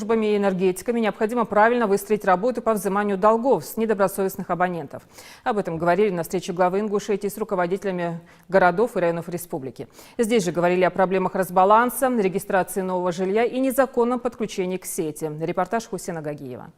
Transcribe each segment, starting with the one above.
Службами и энергетиками необходимо правильно выстроить работу по взиманию долгов с недобросовестных абонентов. Об этом говорили на встрече главы Ингушетии с руководителями городов и районов республики. Здесь же говорили о проблемах разбаланса, регистрации нового жилья и незаконном подключении к сети. Репортаж Хусена Гагиева.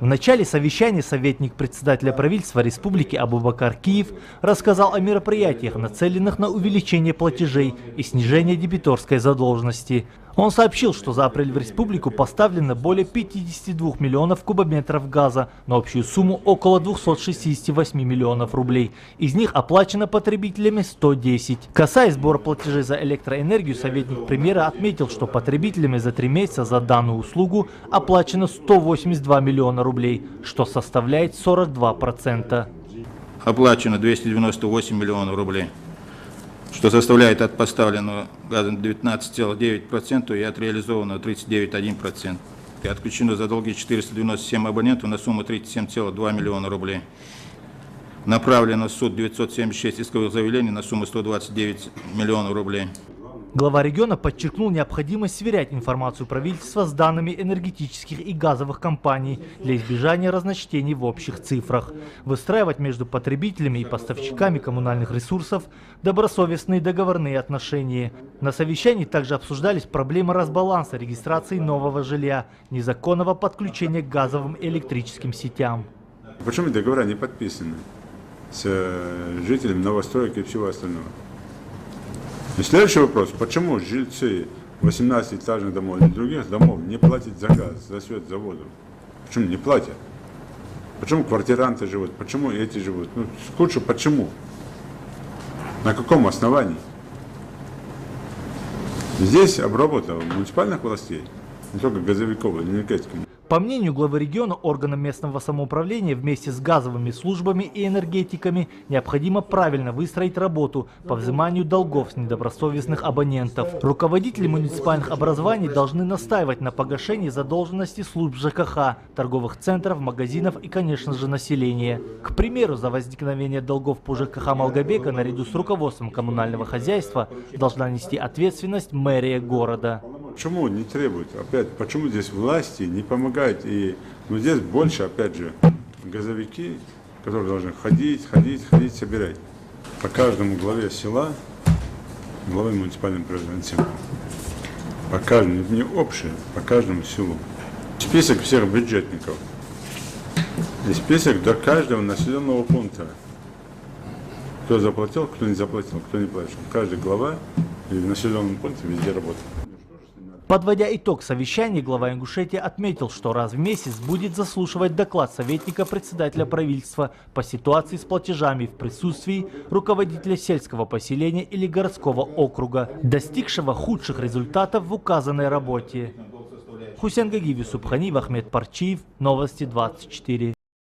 В начале совещания советник председателя правительства республики Абубакар Киев рассказал о мероприятиях, нацеленных на увеличение платежей и снижение дебиторской задолженности. Он сообщил, что за апрель в республику поставлено более 52 миллионов кубометров газа на общую сумму около 268 миллионов рублей. Из них оплачено потребителями 110. Касаясь сбора платежей за электроэнергию, советник премьера отметил, что потребителями за 3 месяца за данную услугу оплачено 182 миллиона рублей, что составляет 42%. Оплачено 298 миллионов рублей, что составляет от поставленного газа 19,9% и от реализованного 39,1%. И отключено за долги 497 абонентов на сумму 37,2 миллиона рублей. Направлено в суд 976 исковых заявлений на сумму 129 миллионов рублей. Глава региона подчеркнул необходимость сверять информацию правительства с данными энергетических и газовых компаний для избежания разночтений в общих цифрах, выстраивать между потребителями и поставщиками коммунальных ресурсов добросовестные договорные отношения. На совещании также обсуждались проблемы разбаланса регистрации нового жилья, незаконного подключения к газовым и электрическим сетям. Почему договора не подписаны с жителями новостроек и всего остального? И следующий вопрос. Почему жильцы 18-этажных домов или других домов не платят за газ, за свет, за воду? Почему не платят? Почему квартиранты живут? Почему эти живут? Ну, лучше почему? На каком основании? Здесь обработка муниципальных властей, не только газовиков, энергетиков. По мнению главы региона, органам местного самоуправления вместе с газовыми службами и энергетиками необходимо правильно выстроить работу по взиманию долгов с недобросовестных абонентов. Руководители муниципальных образований должны настаивать на погашении задолженности служб ЖКХ, торговых центров, магазинов и, конечно же, населения. К примеру, за возникновение долгов по ЖКХ Малгобека наряду с руководством коммунального хозяйства должна нести ответственность мэрия города. Почему не требуют? Опять, почему здесь власти не помогают? И здесь больше, опять же, газовики, которые должны ходить, собирать. По каждому главе села, главе муниципального правительства. По каждому, не общее, по каждому селу. Список всех бюджетников. И список до каждого населенного пункта. Кто заплатил, кто не заплатил, кто не платил. Каждая глава и в населенном пункте везде работает. Подводя итог совещания, глава Ингушетии отметил, что раз в месяц будет заслушивать доклад советника председателя правительства по ситуации с платежами в присутствии руководителя сельского поселения или городского округа, достигшего худших результатов в указанной работе. Хусен Гагиев, Юсуп Ханив, Ахмед Парчиев, Новости 24.